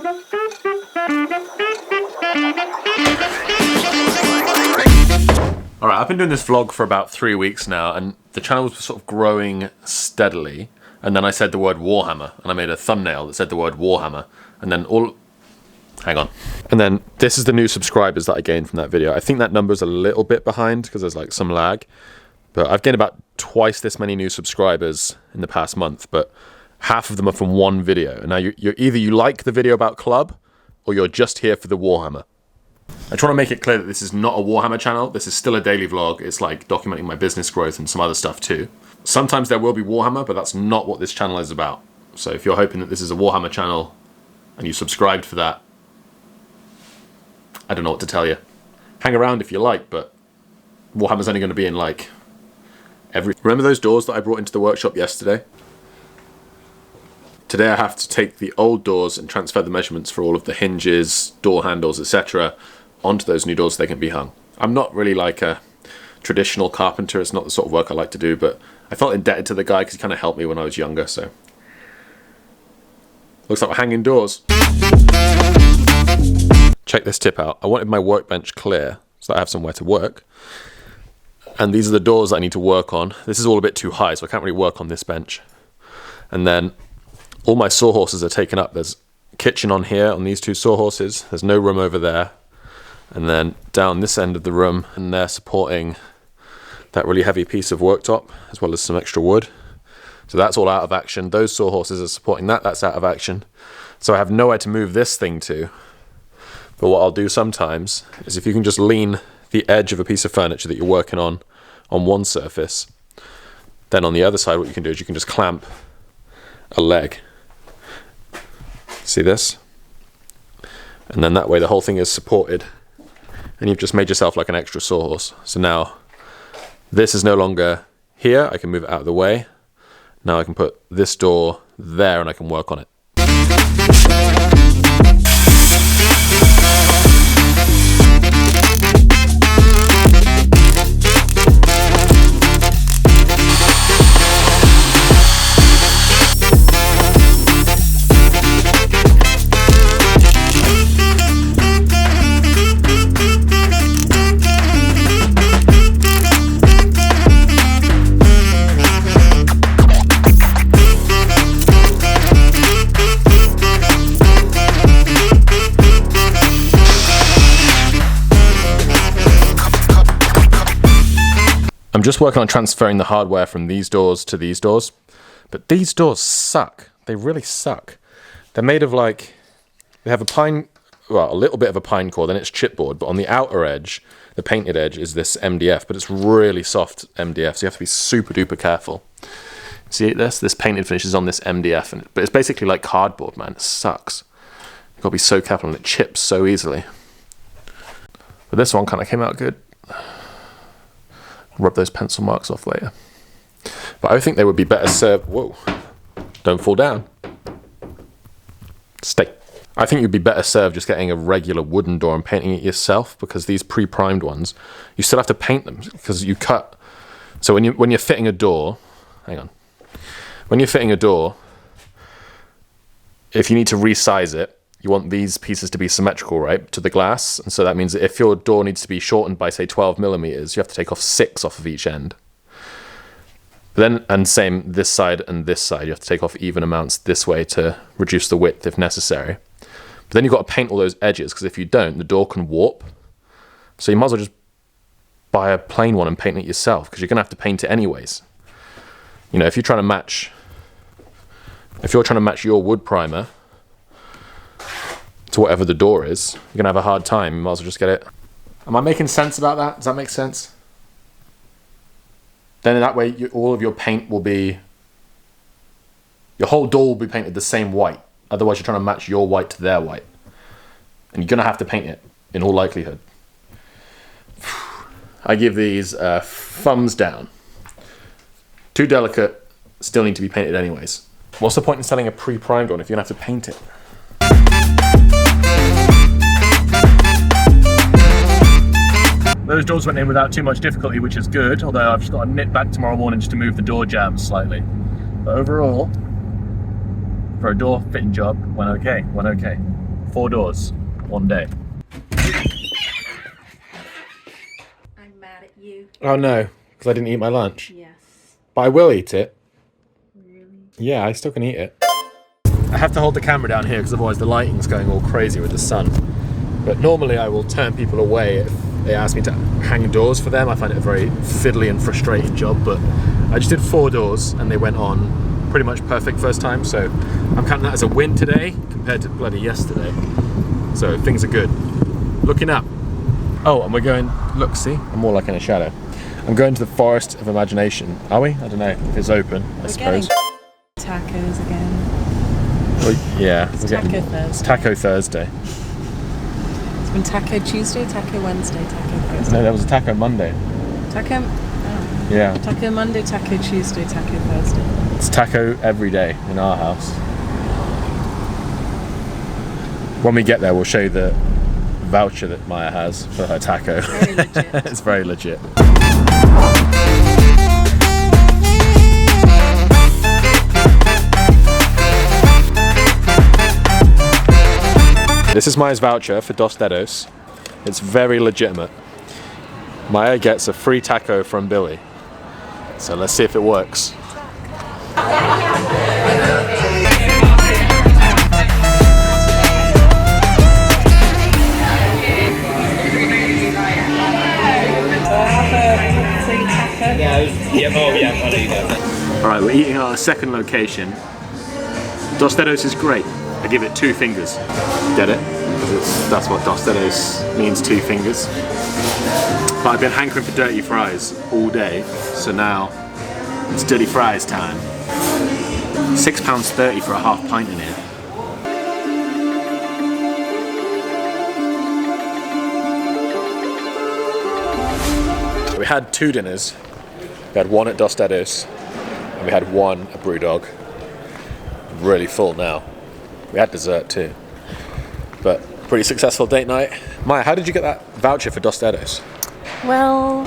Alright, I've been doing this vlog for about 3 weeks now, and the channel was sort of growing steadily, and then I said the word Warhammer, and I made a thumbnail that said the word Warhammer, and then hang on. And then this is the new subscribers that I gained from that video. I think that number's a little bit behind, because there's like some lag, but I've gained about twice this many new subscribers in the past month, but half of them are from one video. And now you're either you like the video about Club, or you're just here for the Warhammer. I just want to make it clear that this is not a Warhammer channel. This is still a daily vlog. It's like documenting my business growth and some other stuff too. Sometimes there will be Warhammer, but that's not what this channel is about. So if you're hoping that this is a Warhammer channel and you subscribed for that, I don't know what to tell you. Hang around if you like, but Warhammer's only going to be in like Remember those doors that I brought into the workshop yesterday? Today I have to take the old doors and transfer the measurements for all of the hinges, door handles, etc. onto those new doors so they can be hung. I'm not really like a traditional carpenter. It's not the sort of work I like to do, but I felt indebted to the guy because he kind of helped me when I was younger, so. Looks like we're hanging doors. Check this tip out. I wanted my workbench clear so I have somewhere to work. And these are the doors that I need to work on. This is all a bit too high, so I can't really work on this bench. And then all my sawhorses are taken up. There's a kitchen on here on these two sawhorses. There's no room over there. And then down this end of the room, and they're supporting that really heavy piece of worktop, as well as some extra wood. So that's all out of action. Those sawhorses are supporting that. That's out of action. So I have nowhere to move this thing to. But what I'll do sometimes is if you can just lean the edge of a piece of furniture that you're working on one surface, then on the other side what you can do is you can just clamp a leg. See this? And then that way the whole thing is supported, and you've just made yourself like an extra sawhorse. So now this is no longer here. I can move it out of the way. Now I can put this door there and I can work on it. I'm just working on transferring the hardware from these doors to these doors, but these doors suck. They really suck. They're made of like, they have a little bit of a pine core, then it's chipboard, but on the outer edge, the painted edge is this MDF, but it's really soft MDF, so you have to be super duper careful. See this? This painted finish is on this MDF, but it's basically like cardboard, man. It sucks. You've got to be so careful, and it chips so easily. But this one kind of came out good. Rub those pencil marks off later. But I think they would be better served. Whoa, don't fall down. Stay. I think you'd be better served just getting a regular wooden door and painting it yourself, because these pre-primed ones, you still have to paint them because you cut. So when you're fitting a door, hang on. When you're fitting a door, if you need to resize it, you want these pieces to be symmetrical, right, to the glass. And so that means that if your door needs to be shortened by, say, 12 millimeters, you have to take off 6 off of each end. Then, and same this side and this side, you have to take off even amounts this way to reduce the width if necessary. But then you've got to paint all those edges, because if you don't, the door can warp. So you might as well just buy a plain one and paint it yourself, because you're going to have to paint it anyways. You know, if you're trying to match your wood primer to whatever the door is, you're going to have a hard time. You might as well just get it. Am I making sense about that? Does that make sense? Then in that way, all of your paint will be... Your whole door will be painted the same white. Otherwise, you're trying to match your white to their white. And you're going to have to paint it, in all likelihood. I give these thumbs down. Too delicate, still need to be painted anyways. What's the point in selling a pre-primed one if you're going to have to paint it? Those doors went in without too much difficulty, which is good, although I've just got to nip back tomorrow morning just to move the door jambs slightly. But overall, for a door fitting job, went okay. 4 doors, 1 day. I'm mad at you. Oh no, because I didn't eat my lunch. Yes. But I will eat it. Really? Yeah, I still can eat it. I have to hold the camera down here because otherwise the lighting's going all crazy with the sun. But normally I will turn people away if they ask me to hang doors for them. I find it a very fiddly and frustrating job, but I just did 4 doors and they went on pretty much perfect first time, so I'm counting that as a win today compared to bloody yesterday. So things are good. Looking up. Oh, and we're going, look, see? I'm more like in a shadow. I'm going to the Forest of Imagination. Are we? I don't know if it's open, I suppose. Tacos again. Well, yeah. It's Taco Thursday. Taco Thursday. It's been Taco Tuesday, Taco Wednesday, Taco Thursday. No, there was a Taco Monday. Taco... Oh. Yeah. Taco Monday, Taco Tuesday, Taco Thursday. It's taco every day in our house. When we get there, we'll show you the voucher that Maya has for her taco. Very legit. It's very legit. This is Maya's voucher for Dos Dedos. It's very legitimate. Maya gets a free taco from Billy. So let's see if it works. Alright, we're eating at our second location. Dos Dedos is great. I give it 2 fingers. Get it? Because that's what Dos Dedos means, 2 fingers. But I've been hankering for dirty fries all day, so now it's dirty fries time. £6.30 for a half pint in here. We had 2 dinners. We had one at Dos Dedos, and we had one at Brewdog. Really full now. We had dessert too. But pretty successful date night. Maya, how did you get that voucher for Dos Dedos? Well,